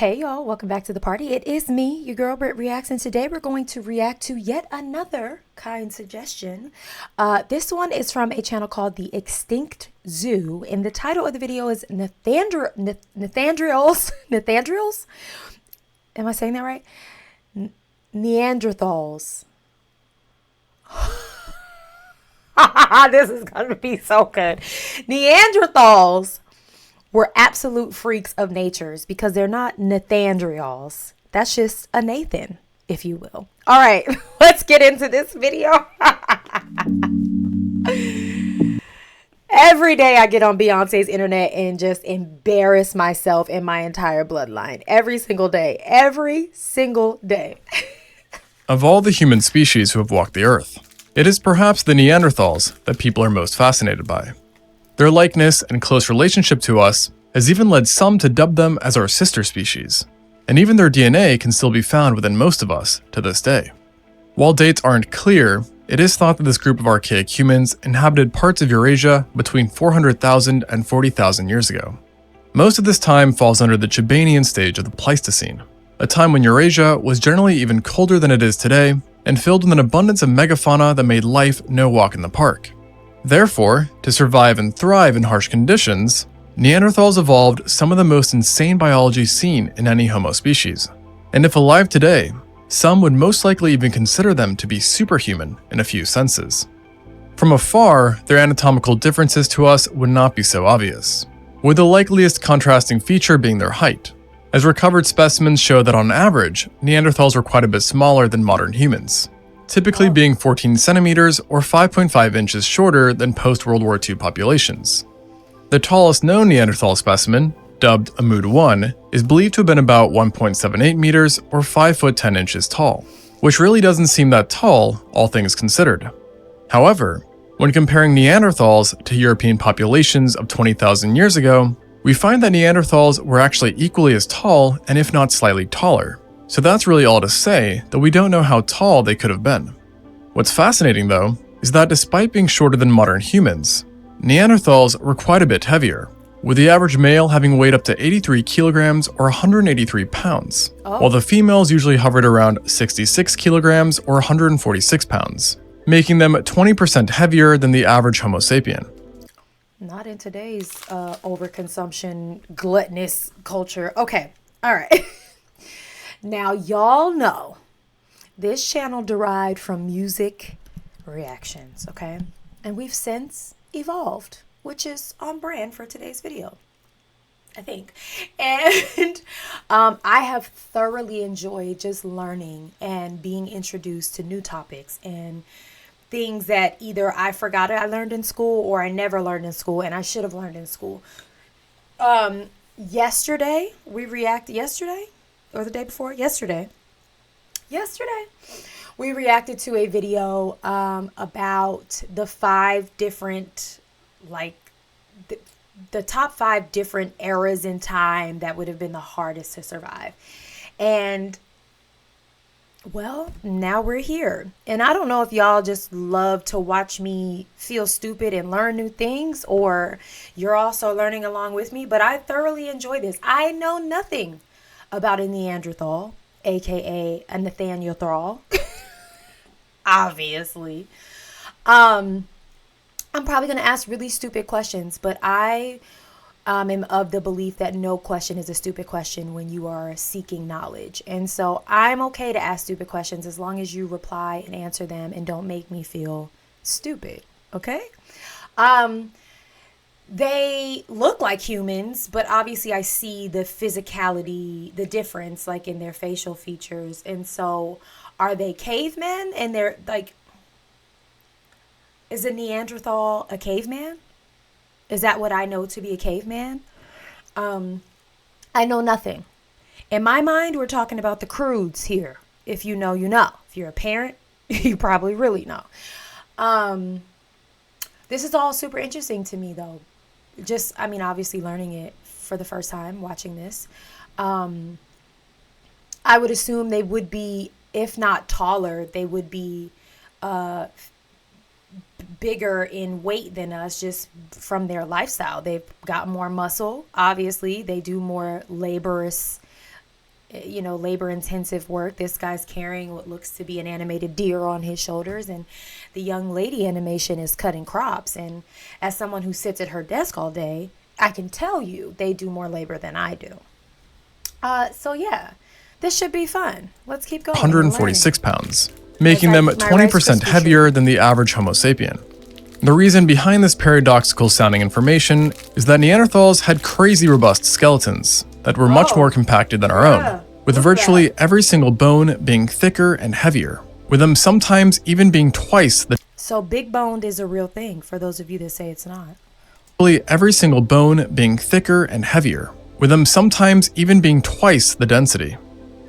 Hey y'all, welcome back to the party. It is me, your girl BrittReacts, and today we're going to react to yet another kind suggestion. This one is from a channel called The Extinct Zoo, and the title of the video is Neanderthals. Neanderthals? Am I saying that right? Neanderthals. This is gonna be so good. Neanderthals were absolute freaks of natures because they're not Neanderthals. That's just a Nathan, if you will. All right, let's get into this video. Every day I get on Beyonce's internet and just embarrass myself and my entire bloodline. Every single day. Every single day. Of all the human species who have walked the earth, it is perhaps the Neanderthals that people are most fascinated by. Their likeness and close relationship to us has even led some to dub them as our sister species, and even their DNA can still be found within most of us to this day. While dates aren't clear, it is thought that this group of archaic humans inhabited parts of Eurasia between 400,000 and 40,000 years ago. Most of this time falls under the Chibanian stage of the Pleistocene, a time when Eurasia was generally even colder than it is today and filled with an abundance of megafauna that made life no walk in the park. Therefore, to survive and thrive in harsh conditions, Neanderthals evolved some of the most insane biology seen in any Homo species. And if alive today, some would most likely even consider them to be superhuman in a few senses. From afar, their anatomical differences to us would not be so obvious, with the likeliest contrasting feature being their height, as recovered specimens show that on average, Neanderthals were quite a bit smaller than modern humans, typically being 14 centimeters or 5.5 inches shorter than post-World War II populations. The tallest known Neanderthal specimen, dubbed Amud 1, is believed to have been about 1.78 meters or 5 foot 10 inches tall, which really doesn't seem that tall, all things considered. However, when comparing Neanderthals to European populations of 20,000 years ago, we find that Neanderthals were actually equally as tall and if not slightly taller. So that's really all to say that we don't know how tall they could have been. What's fascinating though, is that despite being shorter than modern humans, Neanderthals were quite a bit heavier, with the average male having weighed up to 83 kilograms or 183 pounds, while the females usually hovered around 66 kilograms or 146 pounds, making them 20% heavier than the average Homo sapien. Not in today's overconsumption, gluttonous culture. Okay, all right. Now, y'all know this channel derived from music reactions, okay? And we've since evolved, which is on brand for today's video, I think. And I have thoroughly enjoyed just learning and being introduced to new topics and things that either I forgot I learned in school or I never learned in school and I should have learned in school. Yesterday, or the day before, yesterday, we reacted to a video about the 5 different, the top 5 different eras in time that would have been the hardest to survive. And, well, now we're here. And I don't know if y'all just love to watch me feel stupid and learn new things, or you're also learning along with me, but I thoroughly enjoy this. I know nothing about a Neanderthal, aka a Nathaniel, obviously. I'm probably going to ask really stupid questions, but I am of the belief that no question is a stupid question when you are seeking knowledge. And so I'm okay to ask stupid questions as long as you reply and answer them and don't make me feel stupid, okay? They look like humans, but obviously I see the physicality, the difference, like in their facial features. And so are they cavemen? And they're like, is a Neanderthal a caveman? Is that what I know to be a caveman? I know nothing. In my mind, we're talking about the crudes here. If you know, you know. If you're a parent, you probably really know. This is all super interesting to me, though. Obviously learning it for the first time, watching this. I would assume they would be, if not taller, they would be bigger in weight than us just from their lifestyle. They've got more muscle. Obviously, they do more laborious labor intensive work. This guy's carrying what looks to be an animated deer on his shoulders, and the young lady animation is cutting crops. And as someone who sits at her desk all day, I can tell you they do more labor than I do. So yeah, this should be fun. Let's keep going. 146 pounds, making them 20% heavier than the average Homo sapien. The reason behind this paradoxical sounding information is that Neanderthals had crazy robust skeletons that were much more compacted than our own, with virtually every single bone being thicker and heavier, with them sometimes even being twice the. So big boned is a real thing for those of you that say it's not. Every single bone being thicker and heavier, with them sometimes even being twice the density.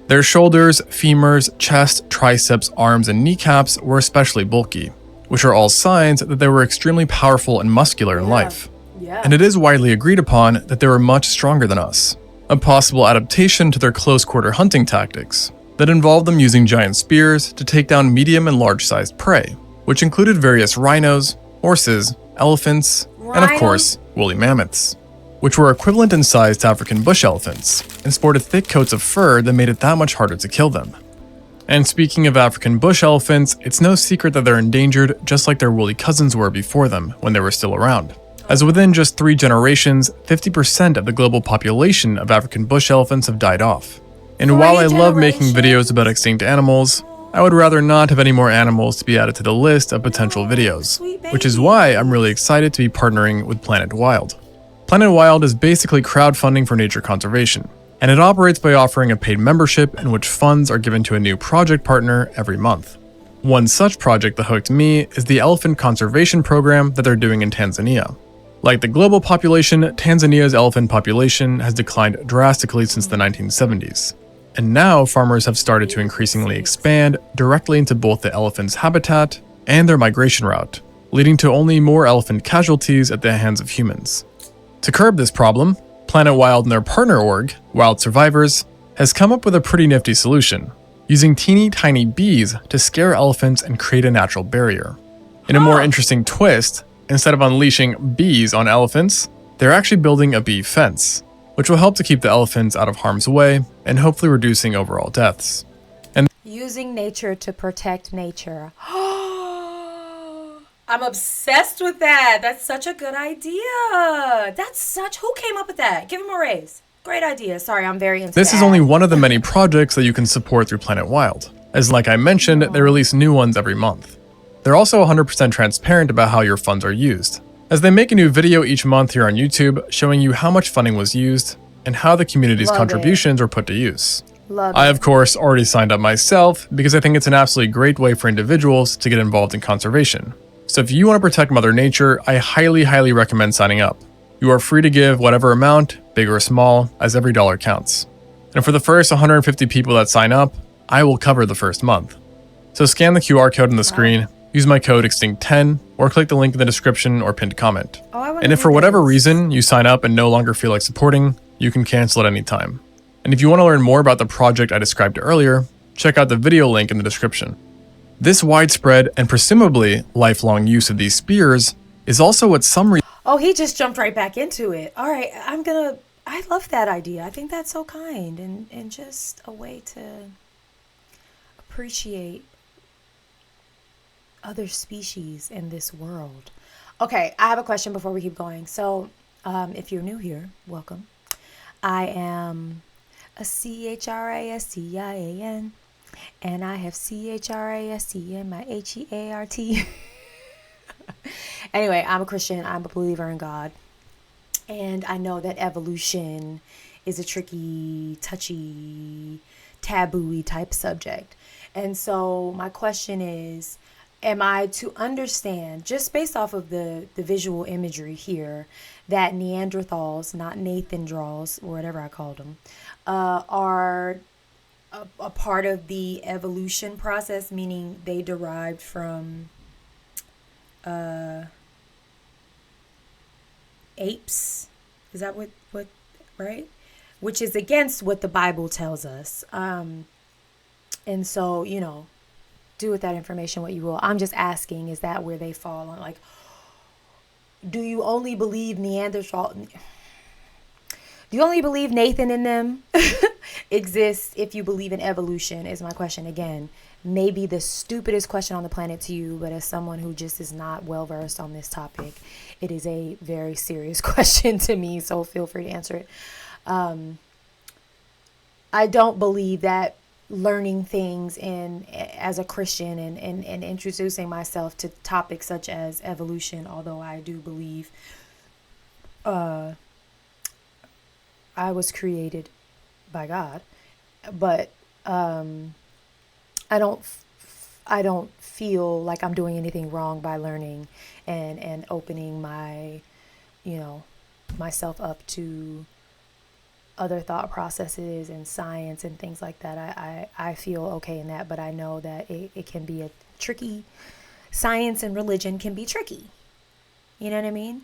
Their shoulders, femurs, chest, triceps, arms, and kneecaps were especially bulky, which are all signs that they were extremely powerful and muscular in life. And it is widely agreed upon that they were much stronger than us, a possible adaptation to their close-quarter hunting tactics that involved them using giant spears to take down medium and large-sized prey, which included various rhinos, horses, elephants, and of course, woolly mammoths, which were equivalent in size to African bush elephants and sported thick coats of fur that made it that much harder to kill them. And speaking of African bush elephants, it's no secret that they're endangered just like their woolly cousins were before them when they were still around. As within just 3 generations, 50% of the global population of African bush elephants have died off. And while I love making videos about extinct animals, I would rather not have any more animals to be added to the list of potential videos, which is why I'm really excited to be partnering with Planet Wild. Planet Wild is basically crowdfunding for nature conservation, and it operates by offering a paid membership in which funds are given to a new project partner every month. One such project that hooked me is the elephant conservation program that they're doing in Tanzania. Like the global population, Tanzania's elephant population has declined drastically since the 1970s. And now farmers have started to increasingly expand directly into both the elephant's habitat and their migration route, leading to only more elephant casualties at the hands of humans. To curb this problem, Planet Wild and their partner org, Wild Survivors, has come up with a pretty nifty solution, using teeny tiny bees to scare elephants and create a natural barrier. In a more interesting twist, instead of unleashing bees on elephants, they're actually building a bee fence, which will help to keep the elephants out of harm's way and hopefully reducing overall deaths. And using nature to protect nature. I'm obsessed with that. That's such a good idea. Who came up with that? Give him a raise. Great idea. Sorry, I'm very into this is only one of the many projects that you can support through Planet Wild, as like I mentioned, they release new ones every month. They're also 100% transparent about how your funds are used, as they make a new video each month here on YouTube showing you how much funding was used and how the community's contributions were put to use. I, of course, already signed up myself because I think it's an absolutely great way for individuals to get involved in conservation. So if you want to protect Mother Nature, I highly recommend signing up. You are free to give whatever amount, big or small, as every dollar counts. And for the first 150 people that sign up, I will cover the first month. So scan the QR code on the screen, use my code EXTINCT10, or click the link in the description or pinned comment. And if for whatever reason you sign up and no longer feel like supporting, you can cancel at any time. And if you want to learn more about the project I described earlier, check out the video link in the description. This widespread and presumably lifelong use of these spears is also what some Oh, he just jumped right back into it. All right, I love that idea. I think that's so kind and just a way to appreciate other species in this world. Okay, I have a question before we keep going. So, if you're new here, welcome. I am a CHRISTIAN, and I have CHRIST in my HEART. Anyway, I'm a Christian. I'm a believer in God. And I know that evolution is a tricky, touchy, taboo-y type subject. And so my question is, am I to understand, just based off of the visual imagery here, that Neanderthals, not Nathan draws, or whatever I called them, are a part of the evolution process, meaning they derived from apes? Is that what right? Which is against what the Bible tells us. And so, do with that information what you will. I'm just asking, is that where they fall on? Like, do you only believe Neanderthal? Do you only believe Nathan in them? exists if you believe in evolution is my question again. Maybe the stupidest question on the planet to you, but as someone who just is not well versed on this topic, it is a very serious question to me, so feel free to answer it. I don't believe that learning things as a Christian and introducing myself to topics such as evolution, although I do believe I was created by God, but I don't feel like I'm doing anything wrong by learning and opening myself up to other thought processes and science and things like that. I feel okay in that, but I know that it can be a tricky, science and religion can be tricky. You know what I mean?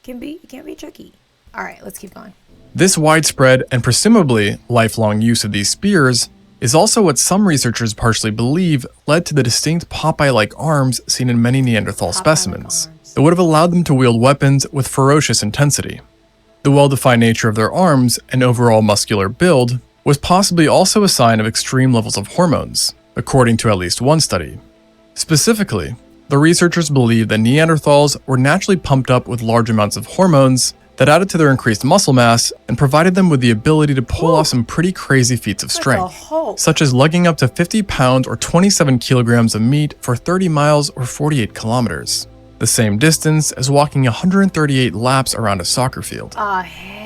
It can be tricky. All right, let's keep going. This widespread and presumably lifelong use of these spears is also what some researchers partially believe led to the distinct Popeye-like arms seen in many Neanderthal specimens that would have allowed them to wield weapons with ferocious intensity. The well-defined nature of their arms and overall muscular build was possibly also a sign of extreme levels of hormones, according to at least one study. Specifically, the researchers believe that Neanderthals were naturally pumped up with large amounts of hormones that added to their increased muscle mass and provided them with the ability to pull off some pretty crazy feats of strength, such as lugging up to 50 pounds or 27 kilograms of meat for 30 miles or 48 kilometers. The same distance as walking 138 laps around a soccer field.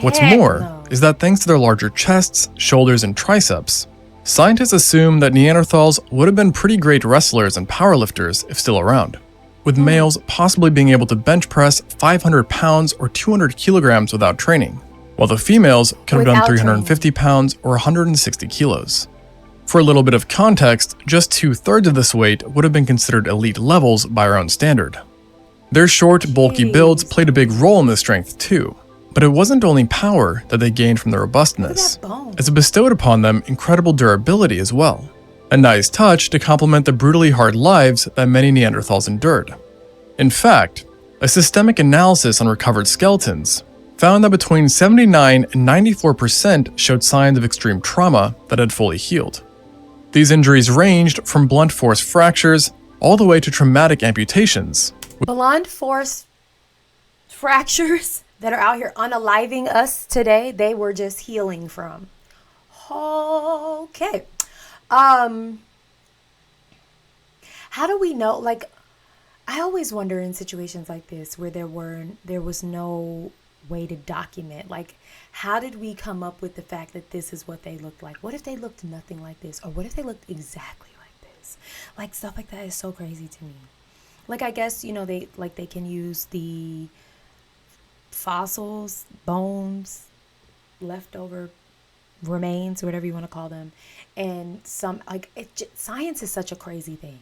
What's more is that thanks to their larger chests, shoulders, and triceps, scientists assume that Neanderthals would have been pretty great wrestlers and powerlifters if still around, with males possibly being able to bench press 500 pounds or 200 kilograms without training, while the females could have done 350 pounds or 160 kilos. For a little bit of context, just 2/3 of this weight would have been considered elite levels by our own standard. Their short, bulky builds played a big role in this strength too, but it wasn't only power that they gained from their robustness, as it bestowed upon them incredible durability as well. A nice touch to complement the brutally hard lives that many Neanderthals endured. In fact, a systemic analysis on recovered skeletons found that between 79 and 94% showed signs of extreme trauma that had fully healed. These injuries ranged from blunt force fractures all the way to traumatic amputations. Blunt force fractures that are out here unaliving us today, they were just healing from. Okay. How do we know? Like, I always wonder in situations like this where there was no way to document. Like, how did we come up with the fact that this is what they looked like? What if they looked nothing like this? Or what if they looked exactly like this? Like, stuff like that is so crazy to me. Like, I guess, they can use the fossils, bones, leftover remains, whatever you want to call them. And science is such a crazy thing.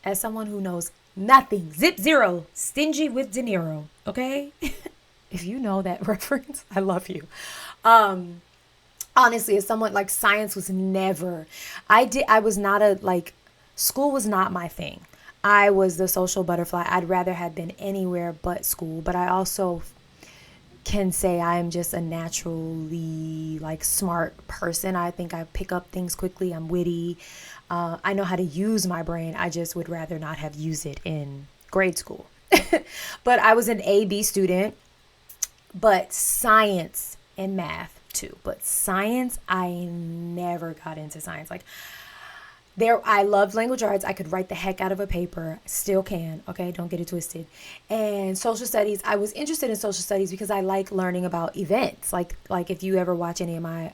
As someone who knows nothing, zip zero, stingy with De Niro, okay? If you know that reference, I love you. Honestly, as someone, like, science was never, school was not my thing. I was the social butterfly. I'd rather have been anywhere but school, but I also can say I am just a naturally smart person. I think I pick up things quickly. I'm witty. I know how to use my brain. I just would rather not have used it in grade school. But I was an A-B student, but science and math too. But science, I never got into science. I loved language arts. I could write the heck out of a paper. Still can. Okay, don't get it twisted. And social studies. I was interested in social studies because I like learning about events. Like if you ever watch any of my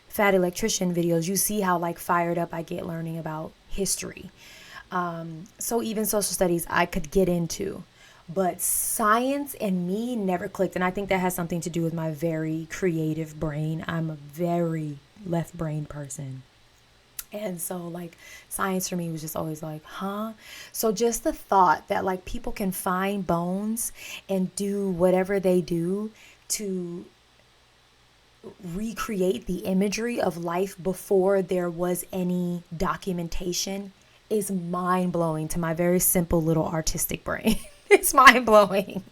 Fat Electrician videos, you see how fired up I get learning about history. So even social studies I could get into. But science and me never clicked. And I think that has something to do with my very creative brain. I'm a very left-brained person. And so science for me was just always so just the thought that people can find bones and do whatever they do to recreate the imagery of life before there was any documentation is mind-blowing to my very simple little artistic brain. It's mind-blowing.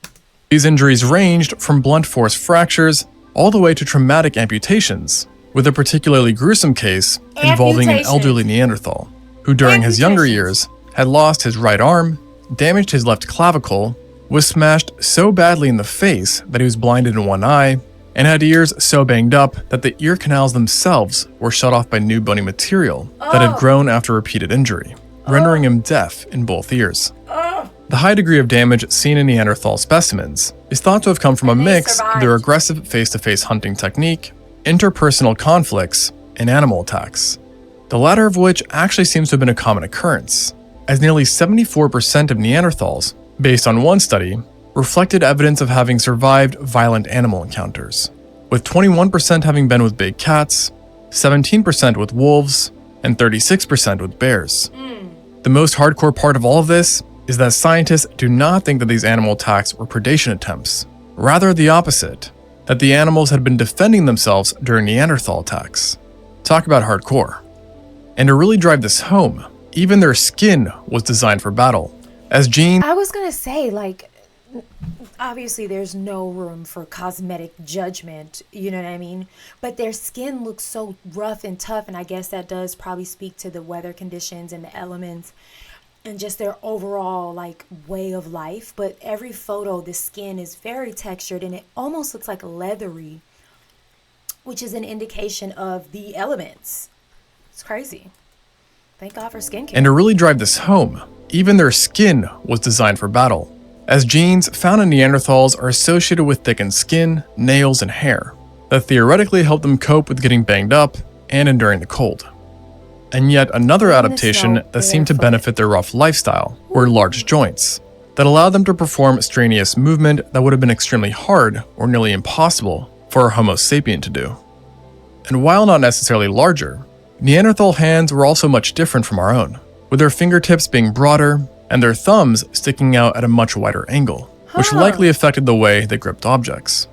These injuries ranged from blunt force fractures all the way to traumatic amputations, with a particularly gruesome case involving an elderly Neanderthal, who during his younger years had lost his right arm, damaged his left clavicle, was smashed so badly in the face that he was blinded in one eye, and had ears so banged up that the ear canals themselves were shut off by new bony material that had grown after repeated injury, rendering him deaf in both ears. The high degree of damage seen in Neanderthal specimens is thought to have come from a mix of their aggressive face-to-face hunting technique, interpersonal conflicts, and animal attacks, the latter of which actually seems to have been a common occurrence, as nearly 74% of Neanderthals, based on one study, reflected evidence of having survived violent animal encounters, with 21% having been with big cats, 17% with wolves, and 36% with bears. The most hardcore part of all of this is that scientists do not think that these animal attacks were predation attempts, rather the opposite, that the animals had been defending themselves during Neanderthal attacks. Talk about hardcore. And to really drive this home, even their skin was designed for battle, as genes— I was gonna say, like, obviously there's no room for cosmetic judgment, you know what I mean? But their skin looks so rough and tough, and I guess that does probably speak to the weather conditions and the elements and just their overall, like, way of life. But every photo, the skin is very textured and it almost looks like leathery, which is an indication of the elements. It's crazy. Thank God for skincare. And to really drive this home, even their skin was designed for battle, as genes found in Neanderthals are associated with thickened skin, nails, and hair that theoretically help them cope with getting banged up and enduring the cold. And yet another adaptation that seemed to benefit their rough lifestyle were large joints that allowed them to perform strenuous movement that would have been extremely hard or nearly impossible for a Homo sapien to do. And while not necessarily larger, Neanderthal hands were also much different from our own, with their fingertips being broader and their thumbs sticking out at a much wider angle, which likely affected the way they gripped objects.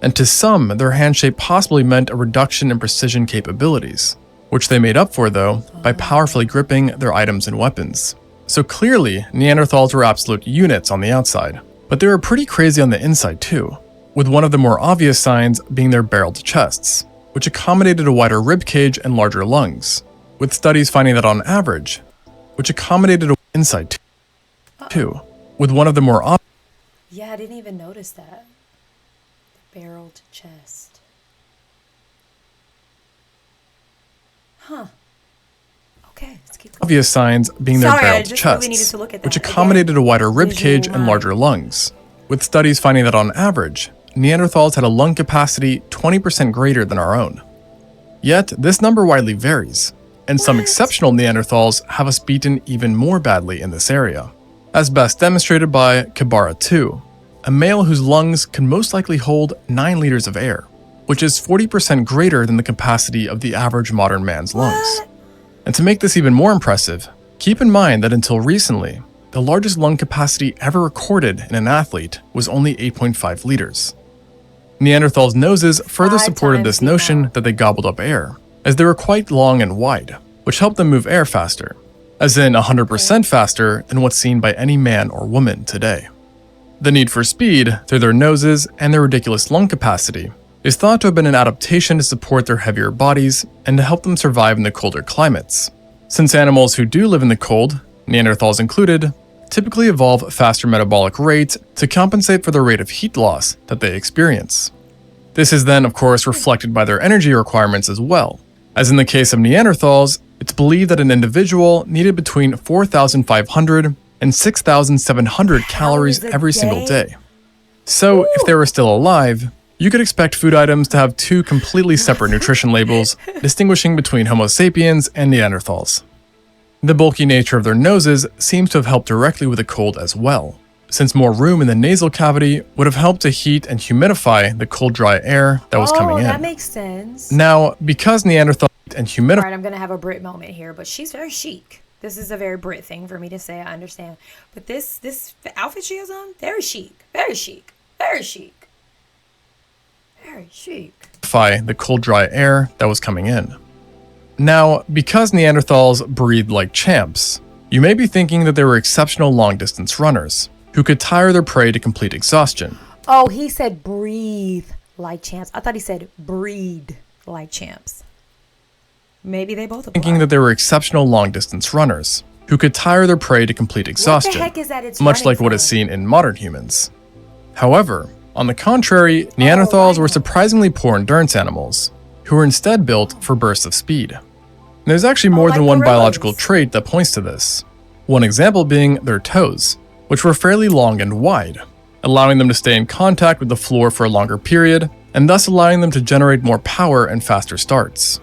And to some, their hand shape possibly meant a reduction in precision capabilities, which they made up for, though, by powerfully gripping their items and weapons. So clearly, Neanderthals were absolute units on the outside, but they were pretty crazy on the inside too, with one of the more obvious signs being their barreled chests, which accommodated a wider rib cage and larger lungs, with studies finding that on average, which accommodated an inside too, with one of the more obvious— Yeah, I didn't even notice that. The barreled chest. Huh. Okay, let's keep going. obvious signs being their barreled chests, which accommodated a wider rib cage and larger lungs, with studies finding that on average, Neanderthals had a lung capacity 20% greater than our own. Yet, this number widely varies, and some exceptional Neanderthals have us beaten even more badly in this area, as best demonstrated by Kabara 2, a male whose lungs can most likely hold 9 liters of air, which is 40% greater than the capacity of the average modern man's lungs. And to make this even more impressive, keep in mind that until recently, the largest lung capacity ever recorded in an athlete was only 8.5 liters. Neanderthals' noses further supported this notion that they gobbled up air, as they were quite long and wide, which helped them move air faster, as in 100% faster than what's seen by any man or woman today. The need for speed, through their noses and their ridiculous lung capacity, is thought to have been an adaptation to support their heavier bodies and to help them survive in the colder climates, since animals who do live in the cold, Neanderthals included, typically evolve faster metabolic rates to compensate for the rate of heat loss that they experience. This is then, of course, reflected by their energy requirements as well, as in the case of Neanderthals, it's believed that an individual needed between 4,500 and 6,700 calories every single day. So, if they were still alive, you could expect food items to have 2 completely separate nutrition labels, distinguishing between Homo sapiens and Neanderthals. The bulky nature of their noses seems to have helped directly with the cold as well, since more room in the nasal cavity would have helped to heat and humidify the cold, dry air that was coming in. That makes sense. Now, because Neanderthals and humidify— Alright, I'm gonna have a Brit moment here, but she's very chic. This is a very Brit thing for me to say, I understand. But this outfit she has on, very chic. Very chic. Very chic. Very chic. The cold, dry air that was coming in. Now, because Neanderthals breathed like champs, you may be thinking that they were exceptional long-distance runners, who could tire their prey to complete exhaustion. Oh, he said breathe like champs. I thought he said breed like champs. Maybe they both apply. Thinking that they were exceptional long-distance runners who could tire their prey to complete exhaustion, What the heck is that it's much like running what is from? seen in modern humans. However, on the contrary, Neanderthals were surprisingly poor endurance animals who were instead built for bursts of speed. There's actually more like than one gorillas. biological trait that points to this. One example being their toes, which were fairly long and wide, allowing them to stay in contact with the floor for a longer period, and thus allowing them to generate more power and faster starts.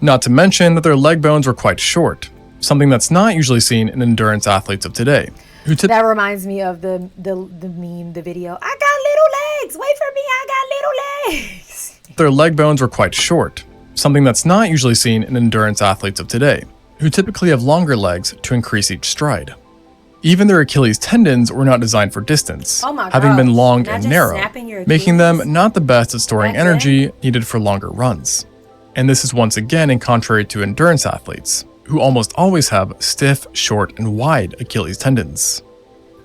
Not to mention that their leg bones were quite short, something that's not usually seen in endurance athletes of today, who That reminds me of the meme, the video. I got little legs. Wait for me. I got little legs. their leg bones were quite short, something that's not usually seen in endurance athletes of today, who typically have longer legs to increase each stride. Even their Achilles tendons were not designed for distance, Oh my having been gosh. long Not and just narrow, snapping your making them Achilles. not the best at storing That's it. energy needed for longer runs. And this is once again in contrary to endurance athletes, who almost always have stiff, short, and wide Achilles tendons.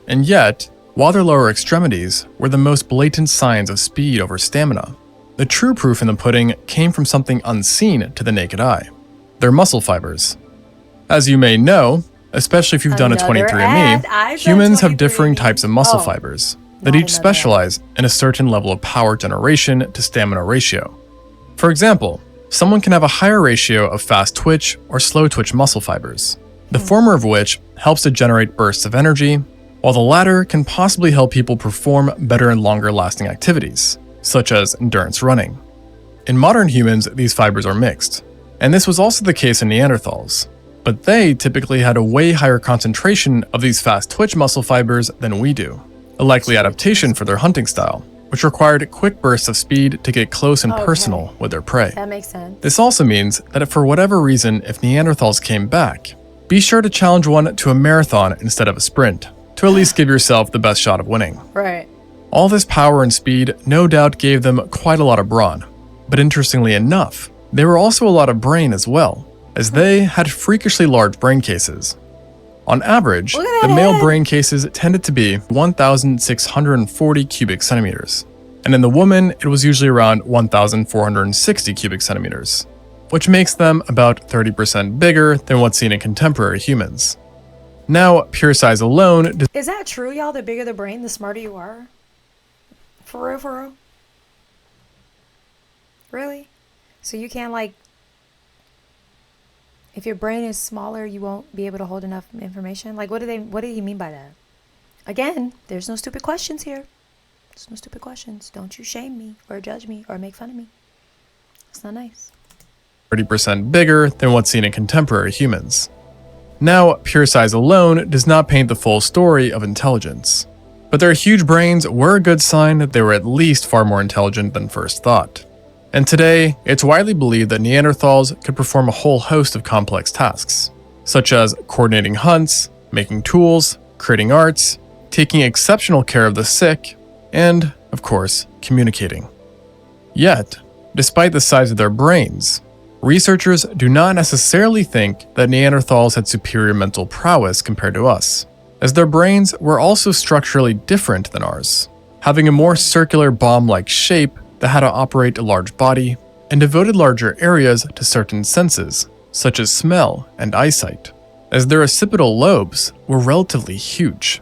And yet, while their lower extremities were the most blatant signs of speed over stamina, the true proof in the pudding came from something unseen to the naked eye: their muscle fibers. As you may know, especially if you've done a Another 23andMe, ad. I've done humans have differing 23andMe. types of muscle Oh, fibers that not each another ad. specialize in a certain level of power generation to stamina ratio. For example, someone can have a higher ratio of fast twitch or slow twitch muscle fibers, the former of which helps to generate bursts of energy, while the latter can possibly help people perform better and longer lasting activities, such as endurance running. In modern humans, these fibers are mixed, and this was also the case in Neanderthals, but they typically had a way higher concentration of these fast twitch muscle fibers than we do, a likely adaptation for their hunting style, which required quick bursts of speed to get close and Okay. personal with their prey. That makes sense. This also means that if for whatever reason, if Neanderthals came back, be sure to challenge one to a marathon instead of a sprint, to at least give yourself the best shot of winning. Right. All this power and speed no doubt gave them quite a lot of brawn, but interestingly enough, they were also a lot of brain as well, as they had freakishly large brain cases. On average, Look at the that male head. brain cases tended to be 1,640 cubic centimeters, and in the woman, it was usually around 1,460 cubic centimeters, which makes them about 30% bigger than what's seen in contemporary humans. Now, pure size alone does Is that true, y'all? The bigger the brain, the smarter you are? For real, for real? Really? So you can't, like, if your brain is smaller, you won't be able to hold enough information? Like, what do he mean by that? Again, there's no stupid questions here. There's no stupid questions. Don't you shame me or judge me or make fun of me. It's not nice. 30% bigger than what's seen in contemporary humans. Now, pure size alone does not paint the full story of intelligence, but their huge brains were a good sign that they were at least far more intelligent than first thought. And today, it's widely believed that Neanderthals could perform a whole host of complex tasks, such as coordinating hunts, making tools, creating arts, taking exceptional care of the sick, and, of course, communicating. Yet, despite the size of their brains, researchers do not necessarily think that Neanderthals had superior mental prowess compared to us, as their brains were also structurally different than ours, having a more circular bomb-like shape that had to operate a large body, and devoted larger areas to certain senses, such as smell and eyesight, as their occipital lobes were relatively huge.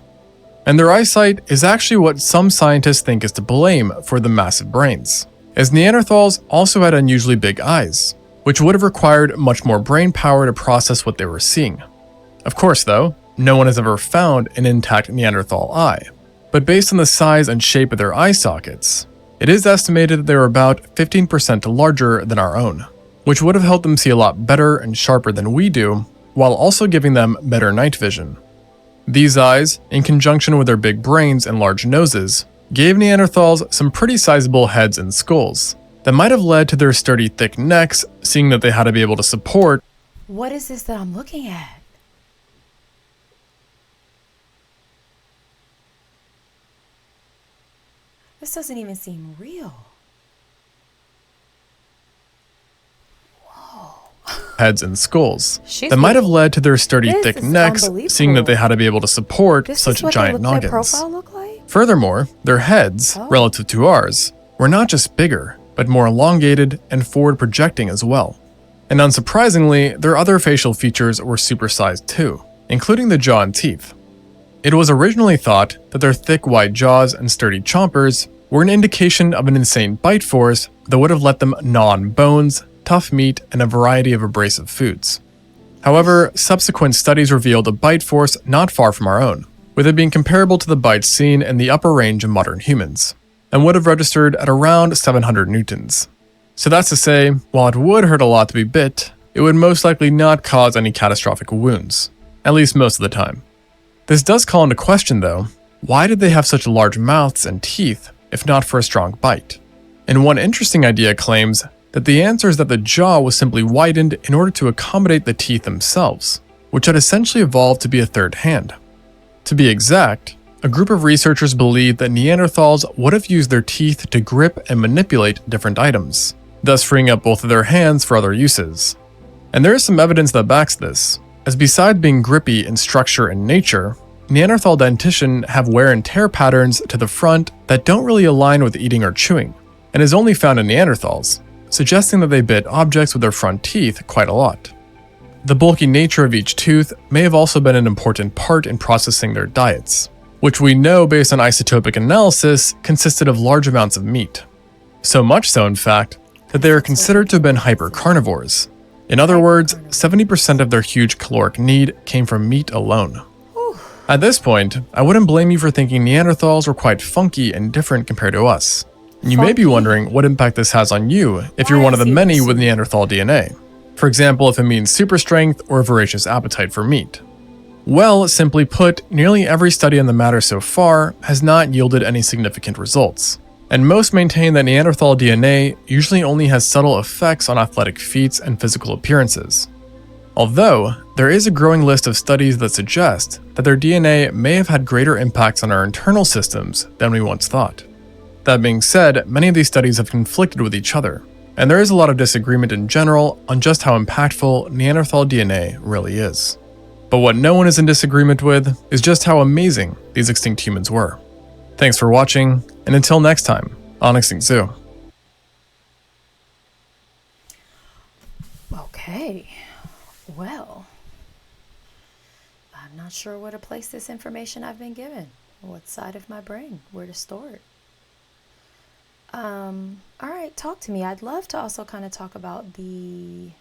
And their eyesight is actually what some scientists think is to blame for the massive brains, as Neanderthals also had unusually big eyes, which would have required much more brain power to process what they were seeing. Of course, though, no one has ever found an intact Neanderthal eye, but based on the size and shape of their eye sockets, it is estimated that they were about 15% larger than our own, which would have helped them see a lot better and sharper than we do, while also giving them better night vision. These eyes, in conjunction with their big brains and large noses, gave Neanderthals some pretty sizable heads and skulls that might have led to their sturdy thick necks, seeing that they had to be able to support. What is this that I'm looking at? This doesn't even seem real. Heads and skulls She's that might have beautiful. led to their sturdy This thick is necks, seeing that they had to be able to support This such is what giant their noggins. profile look like? Furthermore, their heads, Oh. relative to ours, were not just bigger, but more elongated and forward projecting as well. And unsurprisingly, their other facial features were supersized too, including the jaw and teeth. It was originally thought that their thick, wide jaws and sturdy chompers were an indication of an insane bite force that would have let them gnaw on bones, tough meat, and a variety of abrasive foods. However, subsequent studies revealed a bite force not far from our own, with it being comparable to the bites seen in the upper range of modern humans, and would have registered at around 700 newtons. So that's to say, while it would hurt a lot to be bit, it would most likely not cause any catastrophic wounds, at least most of the time. This does call into question though, why did they have such large mouths and teeth if not for a strong bite? And one interesting idea claims that the answer is that the jaw was simply widened in order to accommodate the teeth themselves, which had essentially evolved to be a third hand. To be exact, a group of researchers believe that Neanderthals would have used their teeth to grip and manipulate different items, thus freeing up both of their hands for other uses. And there is some evidence that backs this, as besides being grippy in structure and nature, Neanderthal dentition have wear and tear patterns to the front that don't really align with eating or chewing, and is only found in Neanderthals, suggesting that they bit objects with their front teeth quite a lot. The bulky nature of each tooth may have also been an important part in processing their diets, which we know based on isotopic analysis consisted of large amounts of meat. So much so, in fact, that they are considered to have been hypercarnivores. In other words, 70% of their huge caloric need came from meat alone. At this point, I wouldn't blame you for thinking Neanderthals were quite funky and different compared to us. And you may be wondering what impact this has on you if you're one of the many with Neanderthal DNA. For example, if it means super strength or a voracious appetite for meat. Well, simply put, nearly every study on the matter so far has not yielded any significant results. And most maintain that Neanderthal DNA usually only has subtle effects on athletic feats and physical appearances. Although, there is a growing list of studies that suggest that their DNA may have had greater impacts on our internal systems than we once thought. That being said, many of these studies have conflicted with each other, and there is a lot of disagreement in general on just how impactful Neanderthal DNA really is. But what no one is in disagreement with is just how amazing these extinct humans were. Thanks for watching, and until next time, on Extinct Zoo. Okay, well, I'm not sure where to place this information I've been given. What side of my brain, where to store it. All right, talk to me. I'd love to also kind of talk about the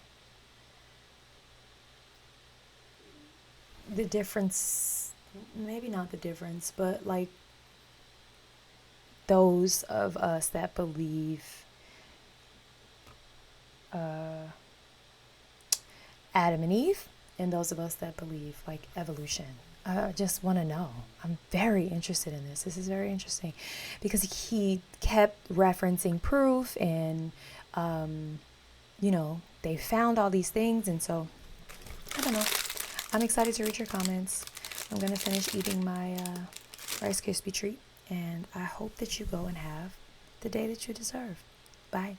difference, maybe not the difference, but like those of us that believe Adam and Eve, and those of us that believe like evolution. I just want to know. I'm very interested in this. This is very interesting because he kept referencing proof and, they found all these things. And so, I don't know. I'm excited to read your comments. I'm going to finish eating my Rice Krispie treat. And I hope that you go and have the day that you deserve. Bye.